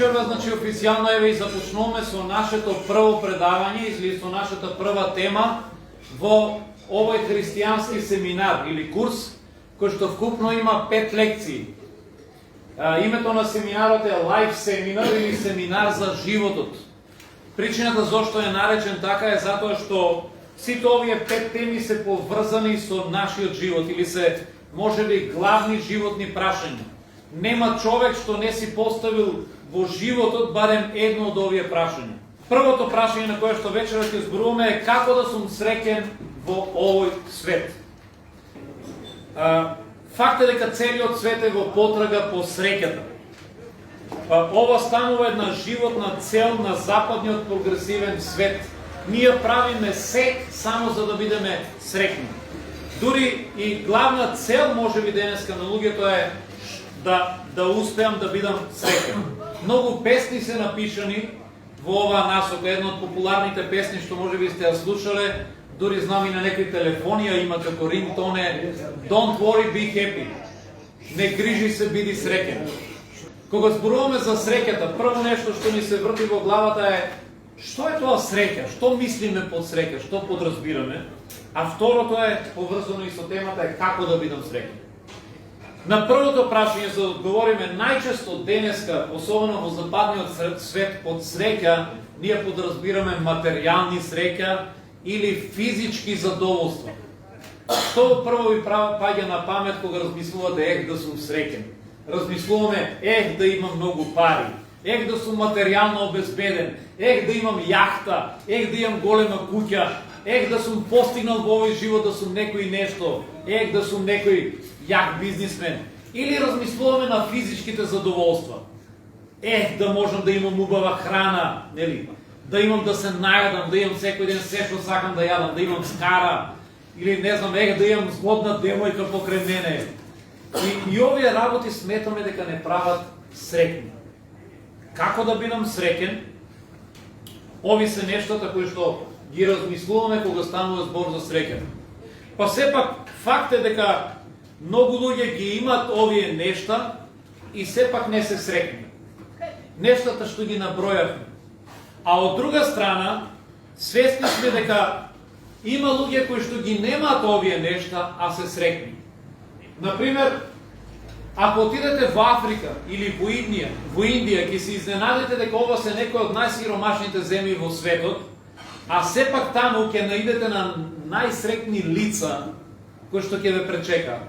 вечерва, значи официјално еве и започнуваме со нашето прво предавање или со нашата прва тема во овој христијански семинар или курс, кој што вкупно има 5 лекции. Името на семинарот е Life Seminar или семинар за животот. Причината зошто е наречен така е затоа што сите овие 5 теми се поврзани со нашиот живот или се можеби главни животни прашања. Нема човек што не си поставил во животот барем едно од овие прашања. Првото прашање на кое што вечерот ќе зборуваме е како да сум среќен во овој свет. Факт е дека целиот свет е во потрага по среќата. Ова станува една животна цел на западниот прогресивен свет. Ние правиме се само за да бидеме среќни. Дури и главна цел можеби денеска на луѓето е да успеам да бидам среќен. Многу песни се напишани во оваа насока. Една од популарните песни што можеби сте ја слушале, дури знам и на некои телефони ја има како рингтон е Don't worry, be happy. Не грижи се, биди среќен. Кога зборуваме за среќата, прво нешто што ни се врти во главата е што е тоа среќа? Што мислиме под среќа? Што подразбираме? А второто е поврзано и со темата е како да бидам среќен. На првото прашање за да одговориме најчесто денеска, особено во западниот свет под среќа, ние подразбираме материјални среќа или физички задоволства. Што прво ви паѓа на памет кога размислувате да сум среќен? Размислуваме да имам многу пари, да сум материјално обезбеден, да имам јахта, да имам голема куќа, да сум постигнал во овој живот да сум некој нешто, да сум некој јак бизнисмен. Или размислуваме на физичките задоволства. Да можам да имам убава храна, нели? Да имам да се најадам, да имам секој ден се што сакам да јадам, да имам скара, или не знам, да имам згодна девојка покрај мене. И овие работи сметаме дека не прават среќни. Како да бидам среќен? Ови се нештата кои што ги размислуваме кога станува збор за среќа. Па сепак факт е дека многу луѓе ги имат овие нешта и сепак не се среќни. Нештата што ги набројавме. А од друга страна, свесни сме дека има луѓе кои што ги немаат овие нешта, а се среќни. Например, ако отидете во Африка или во Индија, ќе се изненадите дека ова се некои од најсиромашните земји во светот, а сепак таму ќе наидете на најсреќни лица кои што ќе ве пречекаат.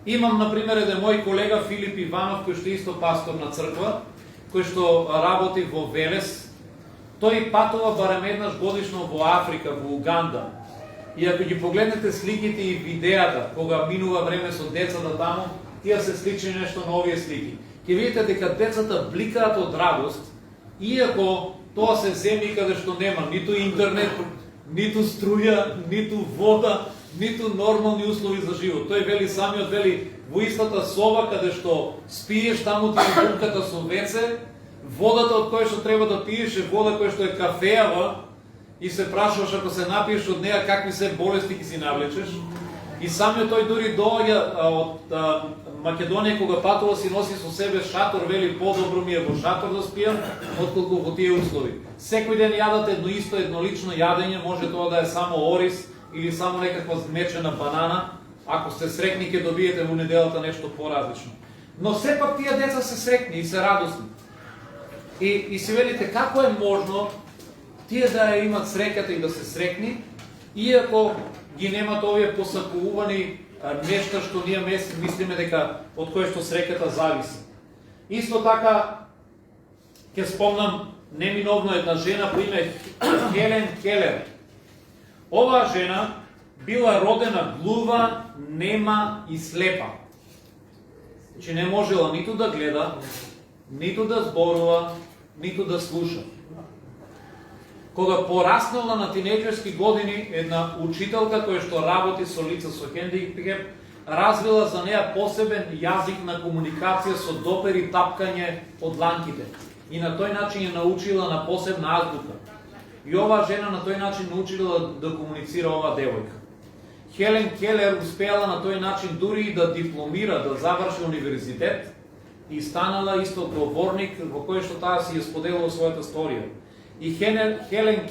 Имам, например, еден мој колега Филип Иванов, кој што е исто пастор на црква, кој што работи во Велес. Тој патува барем еднаш годишно во Африка, во Уганда. И ако ги погледнете сликите и видеата, кога минува време со децата таму, тие се слични нешто на овие слики. Ќе видите дека децата бликаат од радост, иако тоа се земји каде што нема ниту интернет, ниту струја, ниту вода, ниту нормални услови за живот. Тој вели самиот во истата соба каде што спиеш, таму ти е бумката со веце, водата од која што треба да пиеш е вода која што е кафеава и се прашуваш ако се напиеш од неа какви се болести ќе си навлечеш. И самиот тој дури доаѓа од Македонија кога патува си носи со себе шатор, вели подобро ми е во шатор да спијам отколку во тие услови. Секој ден јадат еднолично јадење, може тоа да е само ориз или само некаква змечена банана. Ако сте среќни ќе добиете во неделата нешто поразлично. Но сепак тие деца се среќни и се радосни. И си велите како е можно тие да ја имат среќата и да се среќни, иако ги немат овие посакувани нешта што ние мислиме дека од кое што среќата зависи. Исто така ќе спомнам неминовно една жена по име Хелен Келер. Оваа жена била родена глува, нема и слепа. Че не можела ниту да гледа, ниту да зборува, ниту да слуша. Кога пораснала на тинејџерски години, една учителка која што работи со лица со хендикеп, развила за неа посебен јазик на комуникација со допер и тапкање од дланките. И на тој начин ја научила на посебна азбука. И оваа жена на тој начин научила да комуницира оваа девојка. Хелен Келер успеала на тој начин дури и да дипломира, да заврши универзитет, и станала исто говорник во кој што таа си ја споделила својата сторија. И Хелен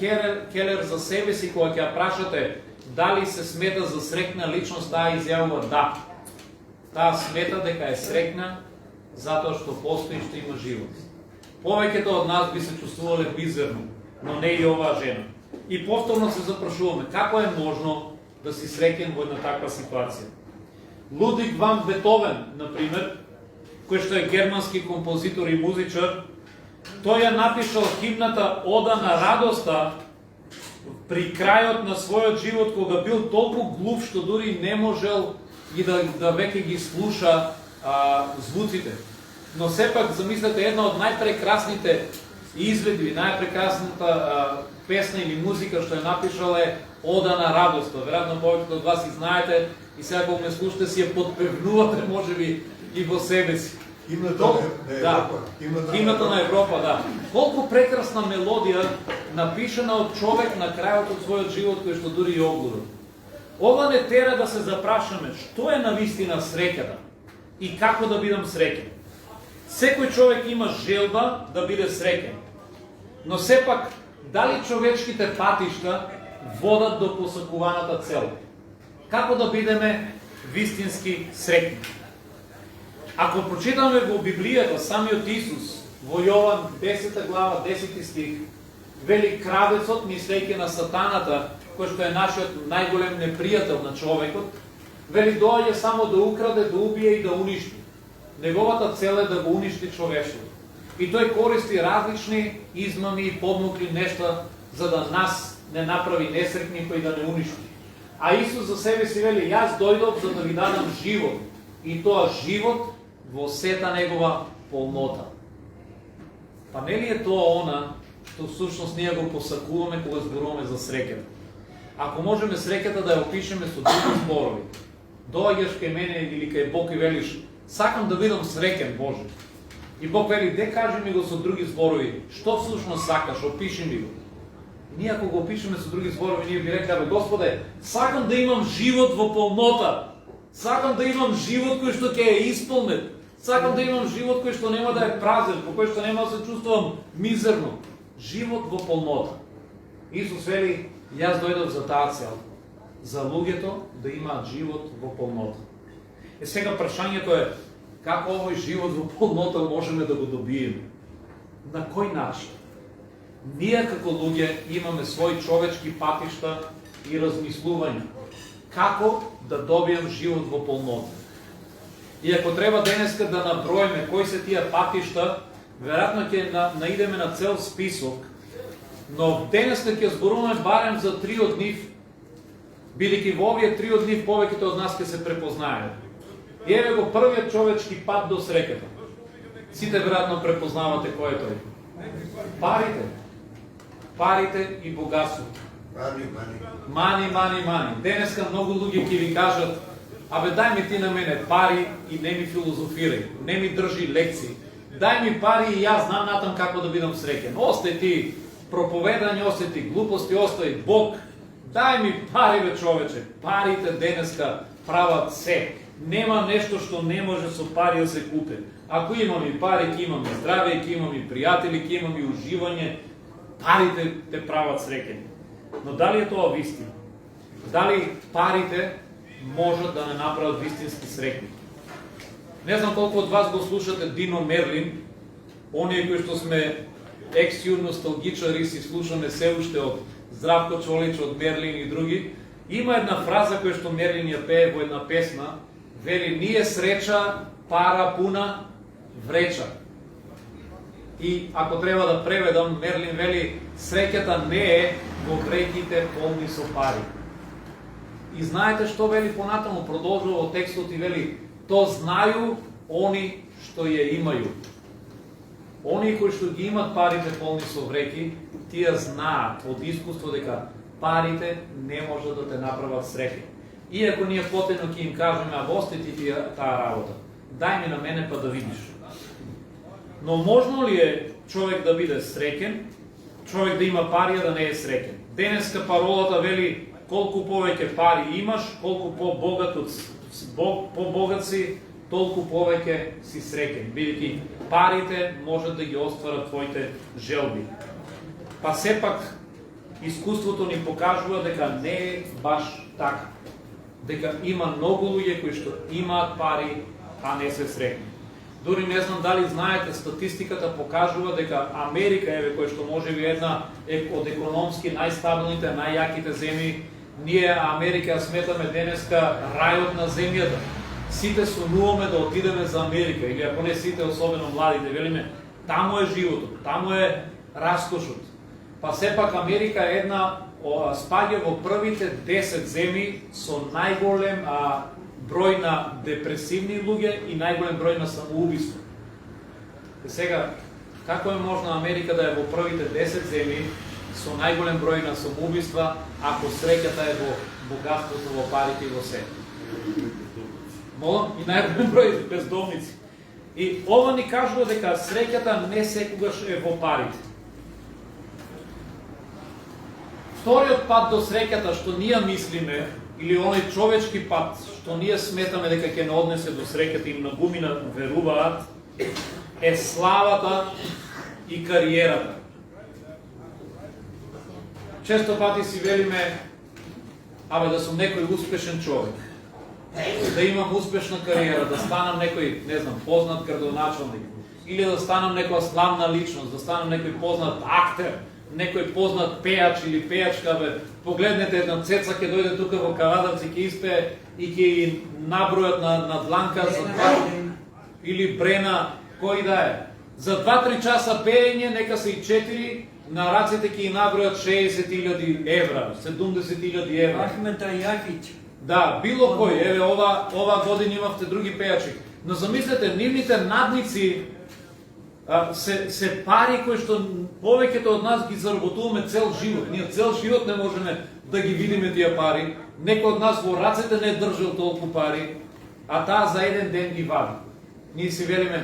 Келер за себе си, кога ќе ја прашате дали се смета за срекна личност, таа изјавува да. Таа смета дека е срекна затоа што постои, што има живот. Повеќето од нас би се чувствувале мизерно, но не и оваа жена. И повторно се запрашуваме како е можно да си среќен во една таква ситуација. Лудвиг ван Бетовен, например, кој што е германски композитор и музичар, тој ја напишал химната Ода на радоста при крајот на својот живот, кога бил толку глуп што дури не можел и да веќе ги слуша звуците. Но сепак замислете, една од најпрекрасните изведби, најпрекрасната песна или музика што е напишал е Ода на радоста. Веројатно повеќето од вас и знаете и сега кога ме слушате си ја подпевнувате можеби и во себе си. Химната на Европа. Химната на Европа, да. Колку прекрасна мелодија напишана од човек на крајот од својот живот кој што дури и облуден. Ова не тера да се запрашаме што е навистина среќата и како да бидам среќен. Секој човек има желба да биде среќен. Но сепак, дали човечките патишта водат до посакуваната цел? Како да бидеме вистински среќни? Ако прочитаме во Библијата, самиот Исус, во Јован 10 глава, 10 стих, вели крадецот, мислејќи на сатаната, кој што е нашиот најголем непријател на човекот, вели доаѓа само да украде, да убие и да уништи. Неговата цел е да го уништи човештвото. И тој користи различни измами и подмукли нешта за да нас не направи несреќни, кој да не уништи. А Исус за себе си вели: јас дојдов за да ви дадам живот, и тоа живот во сета негова полнота. Па нели е тоа она што всушност ние го посакуваме кога зборуваме за среќата? Ако можеме среќата да ја опишеме со други зборови, доаѓаш кај мене или кај Бог и велиш: сакам да бидам среќен, Боже. И Бог вели: де кажи ми го со други зборови, што всушност сакаш, опиши ми го. Ние ако го опишеме со други зборови, ние би рекле: Господе, сакам да имам живот во полнота. Сакам да имам живот кој што ќе е исполнет. Сакам да имам живот кој што нема да е празен, по кој што нема да се чувствувам мизерно. Живот во полнота. Исус вели: јас дојдов за таа цел. За луѓето да имаат живот во полнота. Сега прашањето е: како овој живот во полнота можеме да го добиеме? На кој начин? Ние како луѓе имаме своји човечки патишта и размислувања. Како да добием живот во полнота? И ако треба денеска да наброиме кои се тие патишта, веројатно ќе наидеме на цел список, но денеска ќе зборуваме барем за 3 од нив, бидејќи во овие 3 од нив повеќето од нас ќе се препознаеме. И еве го првиот човечки пат до среќата. Сите веројатно препознавате кој е тој. Парите. Парите и богатството. Мани. Денеска многу луѓе ќе ви кажат: абе дај ми ти на мене пари и не ми филозофирај, не ми држи лекции. Дај ми пари и јас знам натам како да бидам среќен. Остај ти проповедање, остај ти глупости, остај Бог. Дај ми пари, бе човече. Парите денеска прават се. Нема нешто што не може со пари да се купи. Ако имам и пари, ќе имам и здраве, ќе имам и пријатели, ќе имам и уживање. Парите те прават среќен. Но дали е тоа вистина? Дали парите можат да не направат вистински среќни? Не знам колку од вас го слушате Дино Мерлин, оние кои што сме екс-јур носталгичари, си слушаме се уште од Здравко Чолич, од Мерлин и други. Има една фраза која што Мерлин ја пее во една песна, вели: ние среча, пара пуна, вреча. И ако треба да преведам, Мерлин вели: среќата не е во вреќите полни со пари. И знаете што вели понатаму? Продолжува во текстот и вели: то знају они што ја имају. Они кои што ги имат парите полни со вреќи, тие знаат од искуство дека парите не може да те направат среќен. Иако ние потено ќе им кажеме: а остај ти таа работа, дај ми на мене па да видиш. Но можно ли е човек да биде среќен, човек да има пари, а да не е среќен? Денеска паролата вели: колку повеќе пари имаш, колку по-богат си, толку повеќе си среќен, бидејќи парите можат да ги остварат твоите желби. Па сепак искуството ни покажува дека не е баш така. Дека има многу луѓе кои што имаат пари, а не се среќни. Дури не знам дали знаете, статистиката покажува дека Америка е кој што можеби една од економски најстабилните, најјаките земји. Ние Америка сметаме денеска рајот на земјата. Сите сонуваме да отидеме за Америка, или ако не сите, особено младите, велиме, таму е животот, таму е раскошот. Па сепак Америка е една спаѓа во првите 10 земји со најголем број на депресивни луѓе и најголем број на самоубиство. Сега, како е можно Америка да е во првите 10 земји со најголем број на самоубиства, ако среќата е во богатството, во парите и во се? Молам, и најголем број бездомници. И ова ни кажува дека среќата не секогаш е во парите. Вториот пат до среќата што ние мислиме, или оној човечки пат што ние сметаме дека ќе не однесе до среќата и многумина веруваат, е славата и кариерата. Често пати си велиме, да сум некој успешен човек, да имам успешна кариера, да станам некој, не знам, познат градоначалник, или да станам некоја славна личност, да станам некој познат актер, некој познат пејач или пејачка, погледнете една цеца ќе дојде тука во Кавадарци, ќе испее и ќе ги набројат на дланка за 2 или Брена, кој да е. За 2-3 часа пеење, нека се и 4, на рацете ќе ги набројат 60.000 евра, 70.000 евра. Ахмет Ајахич. Да, било кој, еве ова година имавте други пејачи. Но замислете, нивните надници се пари кои што повеќето од нас ги заработуваме цел живот. Ние цел живот не можеме да ги видиме тие пари. Некој од нас во рацете не држал толку пари, а таа за еден ден ги вади. Ние си велиме,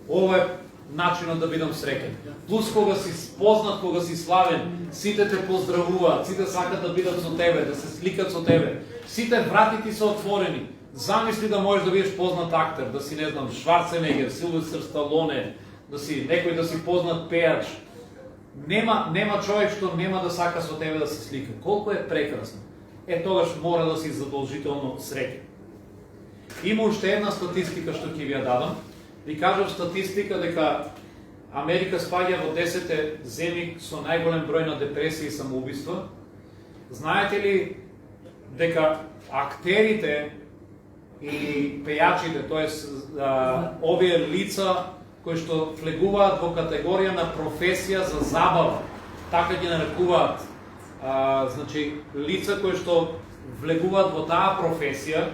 ова е начинот да бидам среќен. Плюс кога си познат, кога си славен, сите те поздравуваат, сите сакат да бидат со тебе, да се сликат со тебе. Сите врати ти се отворени. Замисли да можеш да бидеш познат актер, да си, не знам, Шварценегер, Силвестър Сталоне, да си некој да си познат пејач. Нема човек што нема да сака со тебе да се слика. Колку е прекрасно. Тогаш мора да си задолжително среќен. Има уште една статистика што ќе ви ја дадам. Ви кажав статистика дека Америка спаѓа во 10 земји со најголем број на депресија и самоубиства. Знаете ли дека актерите и пејачите, тоест овие лица кои што влегуваат во категорија на професија за забава, така ги нарекуваат, значи лица кои што влегуваат во таа професија,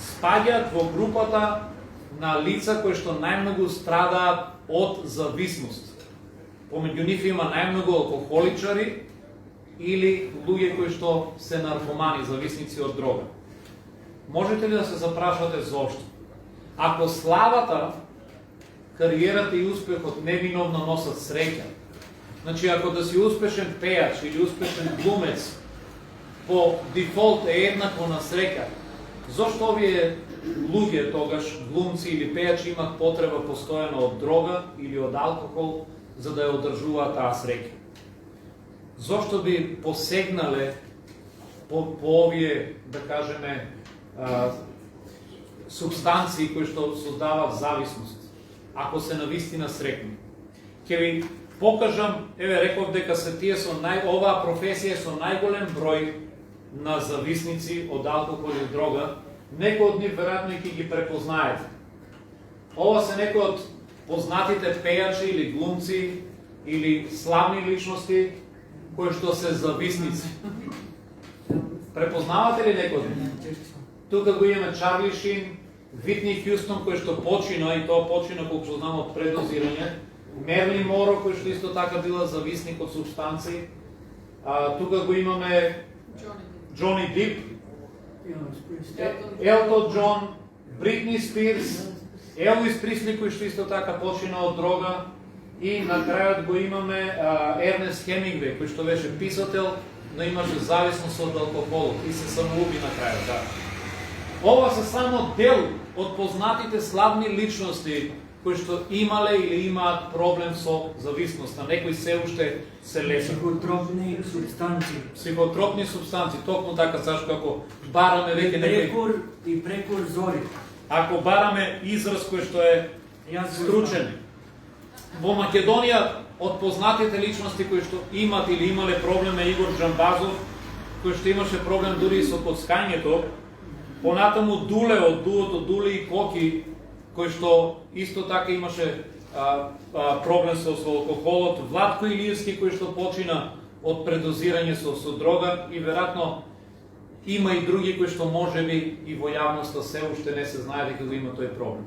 спаѓаат во групата на лица кои што најмногу страдаат од зависност. Помеѓу нив има најмногу алкохоличари или луѓе кои што се наркомани, зависници од дрога. Можете ли да се запрашате зошто? Ако славата, кариерата и успехот невиновно носат среќа, значи ако да си успешен пејач или успешен глумец по дефолт е еднакво на среќа, зошто овие луѓе тогаш, глумци или пејачи, имат потреба постојано од дрога или од алкохол за да ја одржуваат таа среќа? Зошто би посегнале по овие, да кажеме, субстанции кои што создаваат зависност, ако се навистина среќни? Ќе ви покажам, реков дека се тие со оваа професија со најголем број на зависници од алкохол и дрога. Некои од нив веројатно и ќе ги препознаете. Ова се некои од познатите пејачи или глумци или славни личности кои што се зависници. Препознавате ли некој од нив? Тука го имаме Чарли Шин, Витни Хјустон кој што почина, и тоа почина колку што знам од предозирање, Мерлин Моро кој што исто така била зависник од субстанции. Тука го имаме Джони Дип, Елтон Джон, Бритни Спирс, Елвис Присли кој што исто така почина од дрога, и на крајот го имаме Ернест Хемингвеј кој што беше писател, но имаше зависност од алкохолот и се самоуби на крајот. Да. Ова се само дел од познатите славни личности кои што имале или имаат проблем со зависноста. Некои се уште се лечат. Психотропни субстанции. Психотропни субстанции, токму така, Сашко, ако бараме веќе некој... И прекурзори. Ако бараме израз кој што е стручен. Во Македонија, од познатите личности кои што имат или имале проблем е Игор Джамбазов, кој што имаше проблем дури и со коцкањето, понатаму Дуле од дуото Дуле и Коки, кој што исто така имаше проблем со алкохолот, Владко Илиевски кој што почина од предозирање со дрога и веројатно има и други кои што можеби и во јавноста се уште не се знае дека го има тој проблем.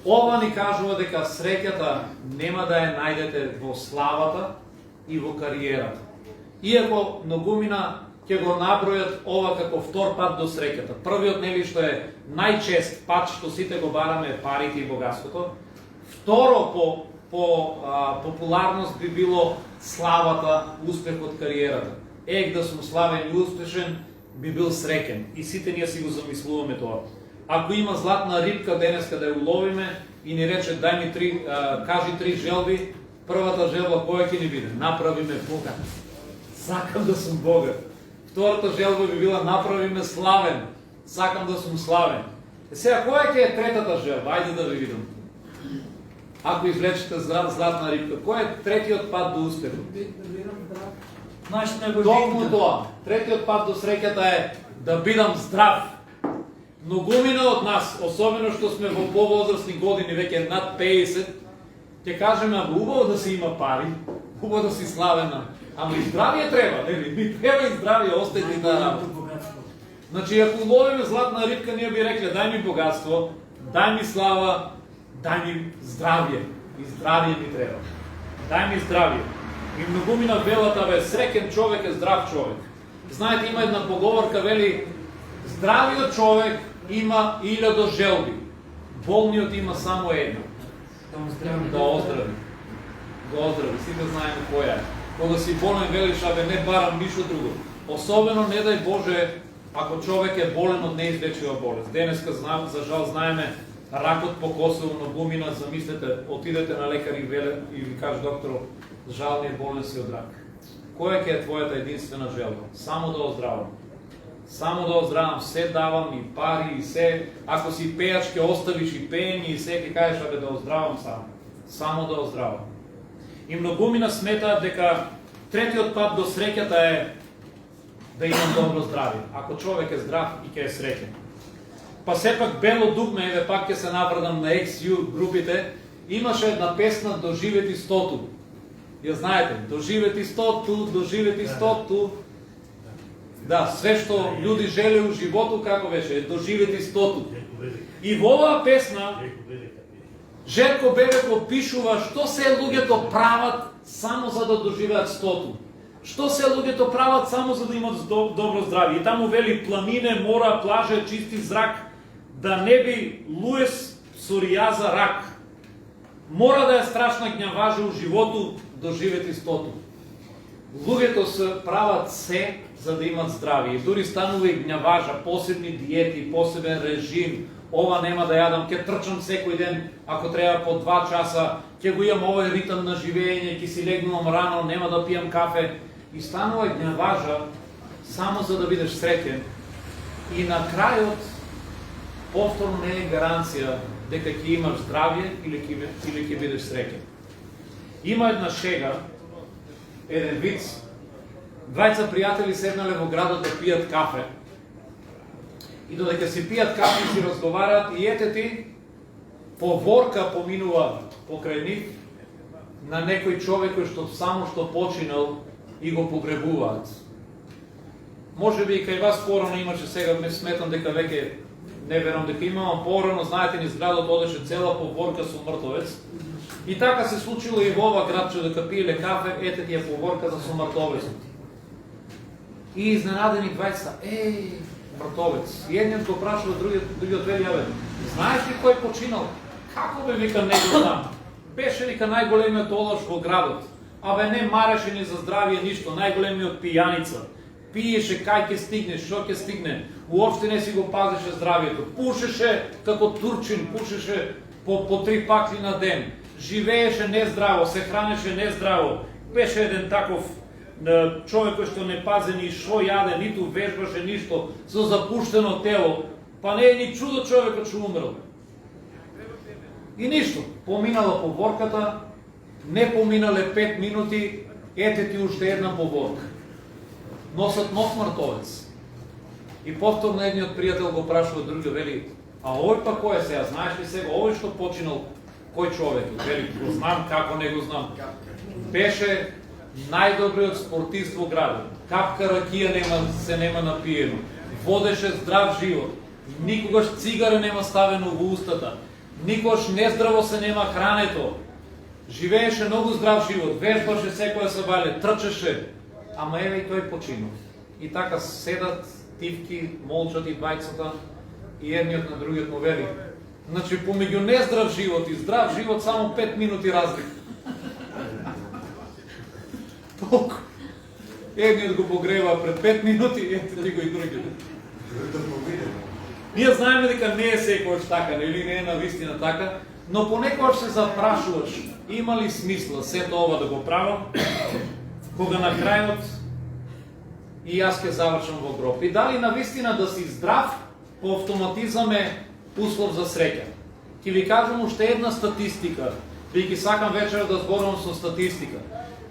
Ова ни кажува дека среќата нема да ја најдете во славата и во кариерата. Иако многумина ќе го набројат ова како втор пат до среќата. Првиот нели што е најчест пат што сите го бараме е парите и богатството. Второ по популарност би било славата, успехот, кариерата. Да сум славен и успешен, би бил среќен. И сите ние си го замислуваме тоа. Ако има златна рибка денеска да ја уловиме и ни рече дај ми кажи 3 желби, првата желба која ќе ни биде? Направи ме богат. Сакам да сум богат. Втората желба би била направи ме славен. Сакам да сум славен. Сега која ќе е третата желба? Ајде да ви видам. Ако извлечете златна рибка, кој е третиот пат до успехот? Токму тоа. Третиот пат до среќата е да бидам здрав. Многумина од нас, особено што сме во повозрастни години, веќе над 50, ќе кажеме, убаво да си има пари, убаво да си славена, ама и здравие треба, нели? Ми треба и здравие, остајте таа работа. Значи, ако уловиме златна рибка, ние би рекле, дај ми богатство, дај ми слава, дај ми здравие. И здравие ми треба. Дај ми здравие. И многумина велата, среќен човек е здрав човек. Знаете, има една поговорка, вели, здравиот човек има 1000 желби. Болниот има само една. Да оздрави. Да оздрави. Сите знаеме која е. Кога си болен, велиш, не барам ништо друго. Особено, не дај Боже, ако човек е болен од неизлечива болест. Денеска, за жал, знаеме, ракот по Косово, многумина, замислете, отидете на лекар и ви каже докторов, жал ми е болен си од рак. Која ќе е твојата единствена желба? Само да оздравам. Само да оздравам, се давам и пари и се, ако си пејач ќе оставиш и пеење и се ќе кажеш да оздравам само. Само да оздравам. И многумина сметаат дека третиот пат до среќата е да имам добро здравје. Ако човек е здрав и ќе е среќен. Па сепак бело дугме, еве пак ќе се наврдам на XU групите, имаше една песна Доживети 100-ту. Ја знаете, доживети 100-ту, доживети 100-ту. Да, све што луѓе желе у животу, како беше, доживети 100-ту. И во оваа песна Жерко Бебек опишува што се луѓето прават само за да доживеат 100-ту. Што се луѓето прават само за да имат добро здравје. И таму вели планине, мора, плаже, чисти зрак, да не би Луис Соријаза рак. Мора да е страшна гњаважа у животу, доживети 100-ту. Луѓето се прават се за да имат здравје. И дури станува и гњаважа, посебни диети, посебен режим. Ова нема да јадам, ќе трчам секој ден, ако треба по 2 часа, ќе го имам овој ритм на живење, ќе си легнувам рано, нема да пијам кафе. И станува гњаважа само за да бидеш среќен. И на крајот повторно не е гаранција дека ќе имаш здравје или ќе бидеш среќен. Има една шега, еден виц. Двајца пријатели седнале во градот да пијат кафе. И додека си пијат кафе и си разговараат, и ете ти, поворка поминува покрај нив на некој човек кој што само што починал и го погребуваат. Може би и кај вас порано имаше, сега ме сметам дека веќе не верам дека имам, порано, знаете, низ градот одеше цела поворка со мртовец. И така се случило и во ова градче, дека пиеле кафе, ете ти е поворката со мртовецот. И изненадени двајца, мртовец. И едниот го прашува, другиот вели, знаеш ли кој починал? Како бе, вика, не го знам. Беше, вика, најголемиот олош во градот. Не мареше ни за здравие ништо, најголемиот пијаница. Пиеше кај ќе стигне, што ќе стигне. уопште не си го пазеше здравието. Пушеше како турчин, пушеше по 3 пакли на ден. Живееше нездраво, се хранеше нездраво. Беше еден таков човек кој што не пази ни шо јаде, ниту вежбаше ништо, со запуштено тело. Па не е ни чудо човекот што умрел. И ништо. Поминала поворката, не поминале 5 минути, ете ти уште една поворка. Носат нов мртовец. И повторно едниот пријател го прашува другиот, вели, а овој па кој е сега, знаеш ли сега, овој што починал, кој човек? Вели, го знам, како не го знам. Беше најдобриот спортист во градот. Капка ракија нема напиено. Водеше здрав живот. Никогаш цигаре нема ставено во устата. Никогаш нездраво се нема хрането. Живееше многу здрав живот. Вежбаше секоја сабале, трчеше. Ама еве и тој починал. И така седат тивки, молчат и двајцата и едниот на другиот му вели. Значи, помеѓу нездрав живот и здрав живот само 5 минути разлика. Толку. Едниот го погрева пред 5 минути, ете ти го и другиот. Ние знаеме дека не е секојаш така, или не е навистина така, но понекогаш се запрашуваш, има ли смисла сето ова да го правам, кога на крајот и јас ќе завршам во гроб. И дали навистина да си здрав, по автоматизам е услов за среќа. Ќе ви кажам уште една статистика, бидејќи сакам вечера да зборувам со статистика.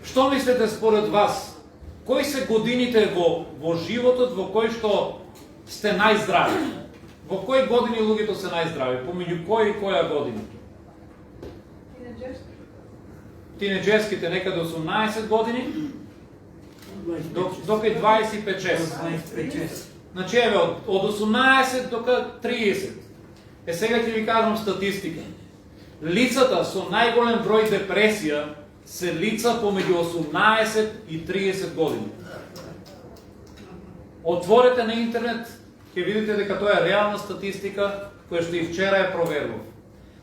Што мислите според вас? Кои се годините во животот во кои што сте најздрави? Во кои години луѓето се најздрави? Помеѓу кој и која година? Тинеџерските некаде 18 години, дока 25-6. Значи, еве, од 18 до 30. Сега ќе ви кажам статистика. Лицата со најголем број депресија се лица помеѓу 18 и 30 години. Отворете на интернет, ќе видите дека тоа е реална статистика, која што и вчера е проверував.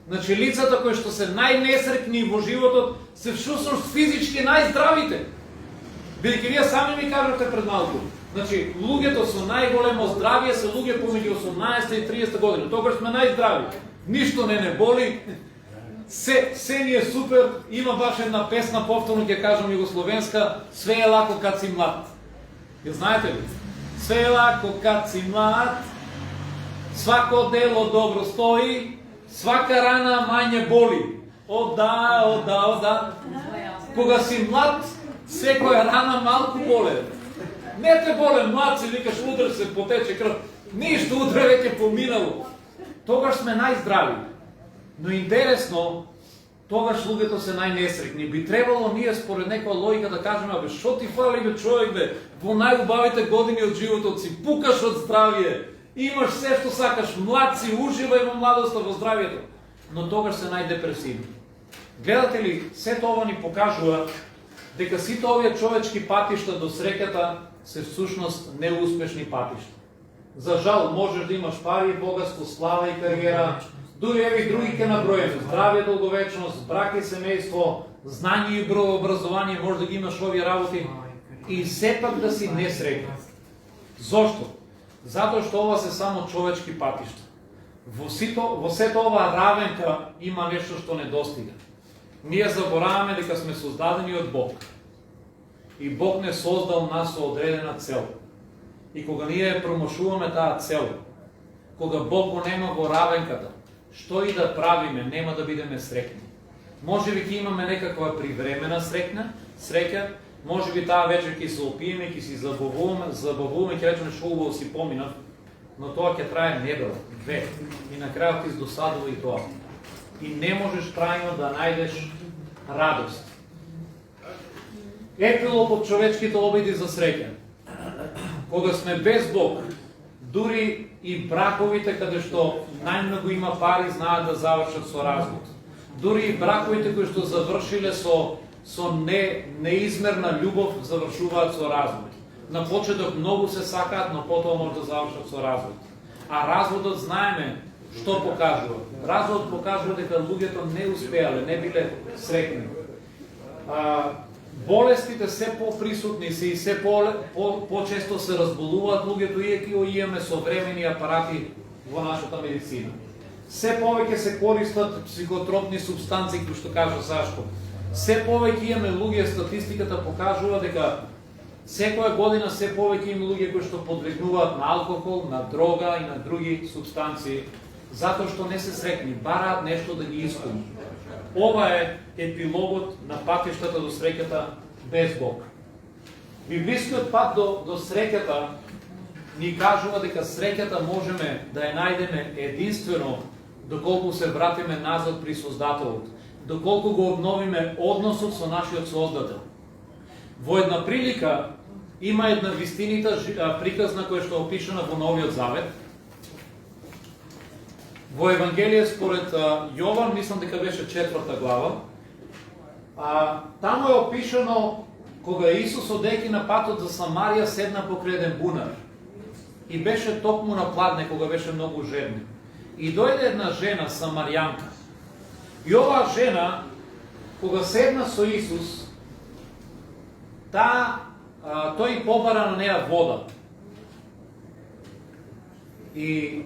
Значи, лицата кои што се најнесрекни во животот се всушност физички најздравите. Бидејќи вие сами ми кажете пред малку. Значи, луѓето со најголемо здравје се луѓе помеѓу 18 и 30 години. Тогаш сме најздрави. Ништо не боли. Се ни е супер. Има баш една песна, повторно ќе кажам југословенска, све е лако кад си млад. Ја знаете ли? Све е лако кад си млад. Свако дело добро стои. Свака рана мање боли. О да. Кога си млад, секоја рана малку боле. Не те боле, млад си, викаш, удар се, потече крв. Ништо, утре веќе поминало. Тогаш сме најздрави. Но интересно, тогаш луѓето се најнесрекни. Би требало ние според некоја логика да кажеме, абе, шо ти фали бе човек бе, во најубавите години од животот си, пукаш од здравје, имаш се што сакаш, млад си, уживај во младоста, во здравјето. Но тогаш се најдепресивни. Гледате ли, сето ова ни покажува дека сите овие човечки патишта до среќата се всушност неуспешни патишта. За жал, можеш да имаш пари, богатство, слава и кариера, дури еви други ке набројаме, здравје, долговечност, брак и семејство, знање и образование, може да ги имаш овие работи и сепак да си несреќен. Зошто? Затоа што ова се само човечки патишта. Во сето ова равенка има нешто што не достига. Ние забораваме дека сме создадени од Бог. И Бог не создал нас со одредена цел. И кога ние промошуваме таа цел, кога Бог го нема во равенката, што и да правиме, нема да бидеме среќни. Може би ќе имаме некаква привремена среќа, може би таа вечер ќе се опиеме, ќе си забавуваме, ќе речеме што убаво си поминав, но тоа ќе трае недела, 2, и на крајот издосадува и тоа. И не можеш трајно да најдеш радост. Епилог од човечките обиди за среќа. Кога сме без Бог, дури и браковите каде што најмногу има пари знаат да завршат со развод. Дури и браковите кои што завршиле со неизмерна љубов завршуваат со развод. На почеток многу се сакаат, но потоа може да завршат со развод. А разводот знаеме што покажува. Разводот покажува дека луѓето не успеале, не биле среќни. болестите се поприсутни се и се почесто се разболуваат луѓето, иако имаме современи апарати во нашата медицина. Се повеќе се користат психотропни супстанции, кои што кажа Сашко. Се повеќе имаме луѓе, статистиката покажува дека секоја година се повеќе има луѓе кои што подлегнуваат на алкохол, на дрога и на други супстанции, затоа што не се срекни, бараат нешто да ги исполни. Ова е епилогот на патиштата до среќата без Бог. Библискиот пат до среќата ни кажува дека среќата можеме да ја најдеме единствено доколку се вратиме назад при Создателот, доколку го обновиме односот со нашиот Создател. Во една прилика има една вистинита приказна која што е опишана во Новиот Завет. Во Евангелие според Јован, мислам дека беше 4 глава, таму е опишано кога Исус одејќи на патот за Самарија седна покрај еден бунар. И беше токму на пладне кога беше многу жеден. И дојде една жена, самарјанка. И оваа жена, кога седна со Исус, тој побара на неа вода. И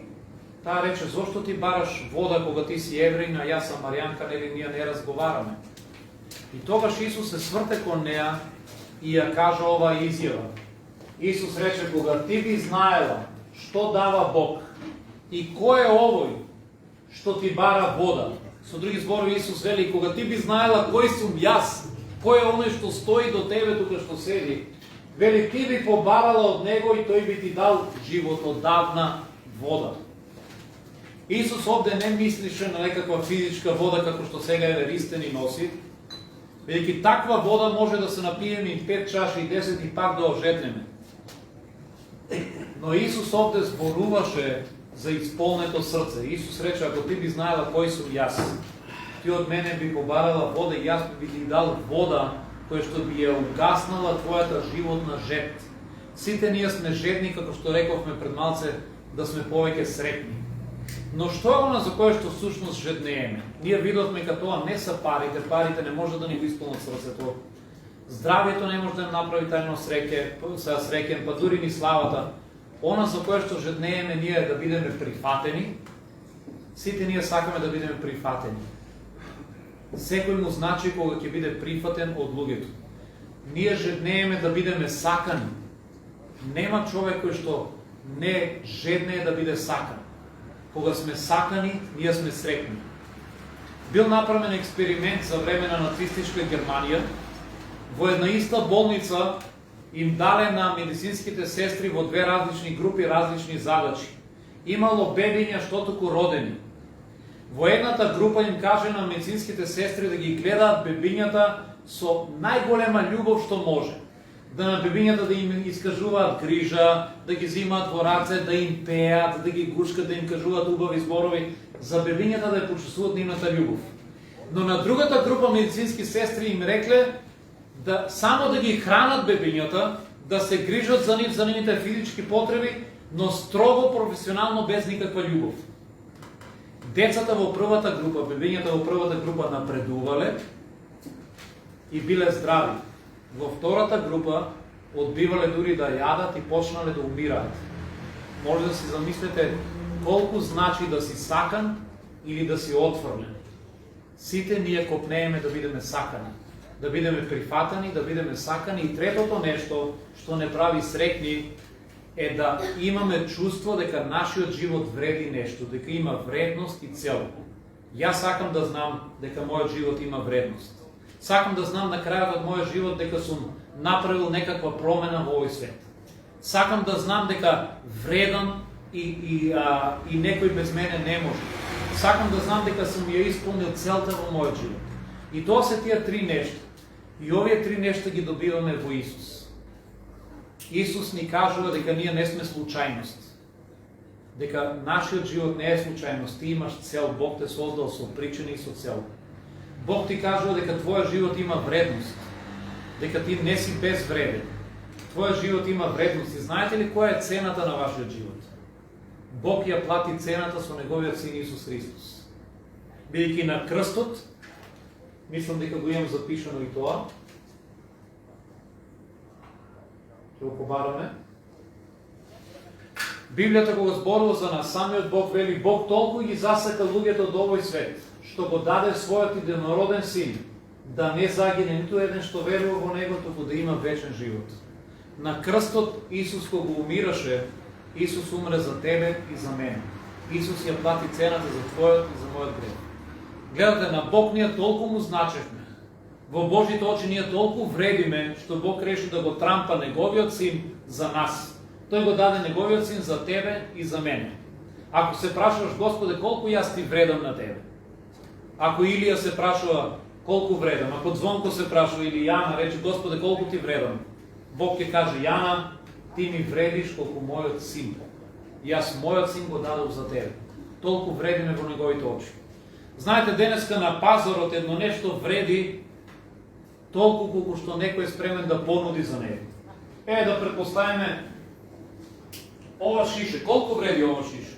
таа рече, зошто ти бараш вода кога ти си евреин, а јас самарјанка, нели ние не разговараме? И тогаш Исус се сврте кон неа и ја кажа оваа изјава. Исус рече, кога ти би знаела што дава Бог и кој е овој што ти бара вода. Со други зборови Исус вели, кога ти би знаела кој сум јас, кој е оној што стои до тебе тука што седи, вели ти би побарала од него и тој би ти дал животодавна вода. Исус овде не мислише на некаква физичка вода како што сега Ристен и носи, бидејќи таква вода може да се напиеме и 5 чаши и 10 и пак да ожеднеме. Но Исус овде зборуваше за исполнето срце. Исус рече, ако ти би знаела кој сум јас, ти од мене би побарала вода и јас би ти дал вода која што би ја угаснала твојата животна жед. Сите ние сме жедни, како што рековме пред малце, да сме повеќе сретни. Но што е она за кое што всушност жеднееме? Ние видовме дека тоа не са парите, парите не може да ни го исполнат срцето. Здравието не може да направи тајно среќен, па дури ни славата. Она за кое што жеднееме ние е да бидеме прифатени. Сите ние сакаме да бидеме прифатени. Секој му значи кога ќе биде прифатен од луѓето. Ние жеднееме да бидеме сакани. Нема човек кој што не жеднее да биде сакан. Кога сме сакани, ние сме среќни. Бил направен експеримент за време на нацистичка Германија. Во една иста болница им дале на медицинските сестри во две различни групи различни задачи. Имало бебиња што току родени. Во едната група им каже на медицинските сестри да ги гледаат бебињата со најголема љубов што може. Да на бебињата да им искажуваат грижа, да ги взимаат во раце, да им пеат, да ги гушкат, да им кажуваат убави зборови, за бебињата да ја почувствуваат нивната љубов. Но на другата група медицински сестри им рекле да само да ги хранат бебињата, да се грижат за нив, за нивните физички потреби, но строго професионално без никаква љубов. Децата во првата група, бебињата во првата група напредувале и биле здрави. Во втората група одбивале дури да јадат и почнале да умираат. Може да си замислите колку значи да си сакан или да си отфрлен. Сите ние копнееме да бидеме сакани, да бидеме прифатани, да бидеме сакани. И третото нешто што не прави среќни е да имаме чувство дека нашиот живот вреди нешто, дека има вредност и цел. Јас сакам да знам дека мојот живот има вредност. Сакам да знам на крајот од мојот живот дека сум направил некаква промена во овој свет. Сакам да знам дека вредам и некој без мене не може. Сакам да знам дека сум ја исполнил целта во мојот живот. И тоа се тие три нешта. И овие три нешта ги добиваме во Исус. Исус ни кажува дека ние не сме случајност. Дека нашиот живот не е случајност. Ти имаш цел, Бог те создал со причина и со цел. Бог ти кажува дека твојот живот има вредност. Дека ти не си безвреден. Твојот живот има вредност. И знаете ли која е цената на вашиот живот? Бог ја плати цената со неговиот син Исус Христос. Бидејќи на крстот, мислам дека го имам запишано и тоа, Ќе го побараме. Библијата кога зборува за нас, самиот Бог вели, Бог толку ги засака луѓето од овој свет, што го даде својот единороден син, да не загине ниту еден што верува во него, туку да има вечен живот. На крстот Исус кога го умираше, Исус умре за тебе и за мене. Исус ја плати цената за твојот и за мојот грех. Гледате, на Бог ние толку му значевме. Во Божите очи ние толку вредиме, што Бог реши да го трампа неговиот син за нас. Тој го даде неговиот син за тебе и за мене. Ако се прашуваш, Господе, колку јас ти вредам на тебе? Ако Илија се прашува колку вредам, ако Звонко се прашува или Јана рече, Господе, колку ти вредам? Бог ќе каже, Јана, ти ми вредиш колку мојот син. И јас мојот син го дадов за тебе. Толку вредиме во неговите очи. Знаете, денеска на пазарот едно нешто вреди толку колку што некој е спремен да понуди за него. Да предпоставиме ова шише. Колку вреди ова шише?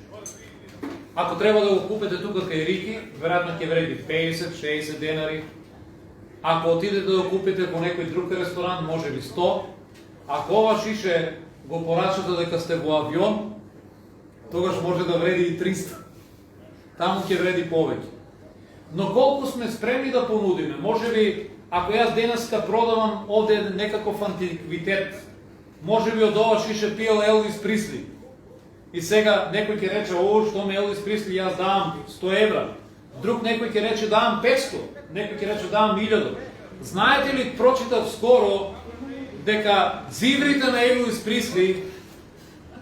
Ако треба да го купите тука кај Рики, веројатно ќе вреди 50-60 денари. Ако отидете да го купите во некој друг ресторант, може би 100. Ако ова шише го порачате дека сте во авион, тогаш може да вреди и 300. Таму ќе вреди повеќе. Но колку сме спремни да понудиме? Може би, ако јас денеска продавам овде некаков антиквитет, може би од ова шише пиел Елвис Присли. И сега некој ќе рече, што ме Елвис Присли, јас давам 100 евра. Друг некој ќе рече, давам 500. Некој ќе рече, давам 1000. Знаете ли, прочитав скоро, дека дзиврите на Елвис Присли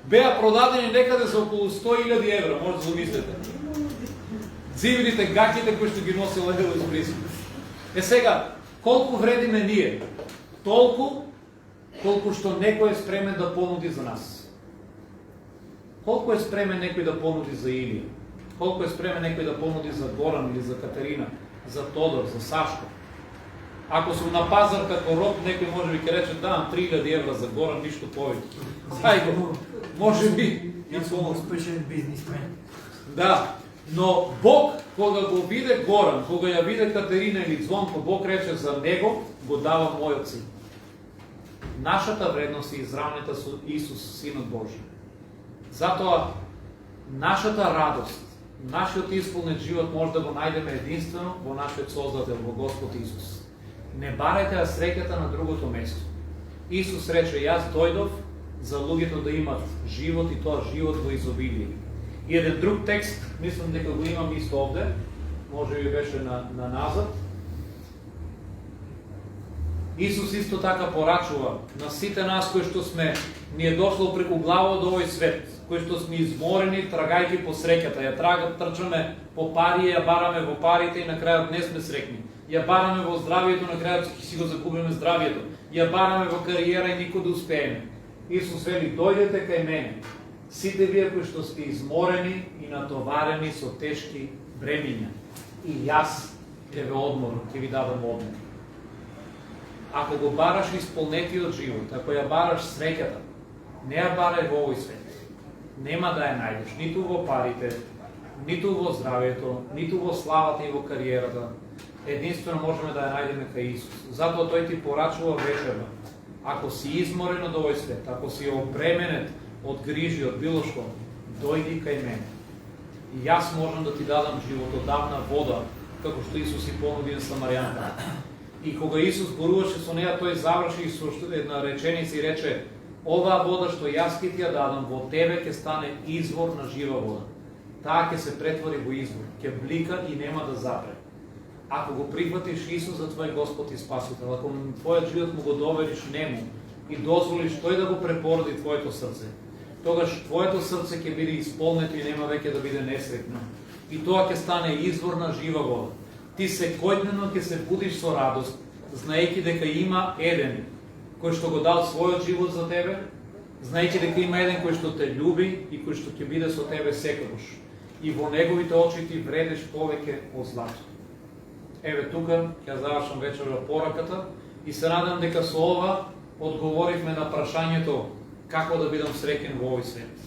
беа продадени некаде за околу 100.000 евра, може да замислите. Дзиврите, гаките кои што ги носила Елвис Присли. Сега, колку вредиме ние? Толку, колку што некој е спремен да понуди за нас. Колку е спремен некој да понуди за Илија? Колку е спремен некој да понуди за Горан или за Катерина, за Тодор, за Сашко? Ако сум на пазар како роб, некој може би ќе рече, давам 3000 евра за Горан, ништо повеќе. Хај го, може би. Јас сум успешен бизнисмен. Да, но Бог, кога го виде Горан, кога ја виде Катерина или Звонко, Бог рече за него, го дава мојот син. Нашата вредност е изравнета со Исус, Синот Божи. Затоа, нашата радост, нашиот исполнет живот може да го најдеме единствено во нашиот Создател, во Господ Исус. Не барајте ја среќата на другото место. Исус рече, јас дојдов за луѓето да имат живот и тоа живот во изобилие. И еден друг текст, мислам дека го имам исто овде, може би беше на назад. Исус исто така порачува на сите нас кои што сме, ни е дошло преку глава од овој свет, кои што сме изморени трагајќи по среќата, ја трчаме по пари, ја бараме во парите и на крајот не сме среќни. Ја бараме во здравието, на крајот ќе си го загубиме здравието. Ја бараме во кариера и никој да успееме. Исус вели, дојдете кај мене, сите вие кои што сте изморени и натоварени со тешки бремиња, и јас ќе ве одморам, ќе ви дадам одмор. Ако го бараш исполнетиот живот, ако ја бараш среќата, не ја барај во овој свет. Нема да ја најдеш ниту во парите, ниту во здравието, ниту во славата и во кариерата. Единствено можеме да ја најдеме кај Исус. Затоа тој ти порачува вечерва. Ако си изморен од овој свет, ако си обременет од грижи, од било што, дојди кај мене. И јас можам да ти дадам животодавна вода, како што Исус и понуди на Самаријанка. И кога Исус зборуваше со неа, тој заврши со една реченица и рече, оваа вода што јас ќе ти ја дадам, во тебе ќе стане извор на жива вода. Таа ќе се претвори во извор, ќе блика и нема да запре. Ако го прихватиш Исус за твој Господ и Спасител, ако твојот живот му го довериш нему и дозволиш тој да го препороди твоето срце, тогаш твоето срце ќе биде исполнето и нема веќе да биде несреќно. И тоа ќе стане извор на жива вода. Ти секојдневно ќе се будиш со радост, знаејќи дека има еден кој што го дал својот живот за тебе, знаејќи дека има еден кој што те љуби и кој што ќе биде со тебе секогаш. И во неговите очи ти вредиш повеќе од злато. Еве тука ќе завршам вечерва пораката и се надам дека со ова одговоривме на прашањето како да бидам среќен во овој свет.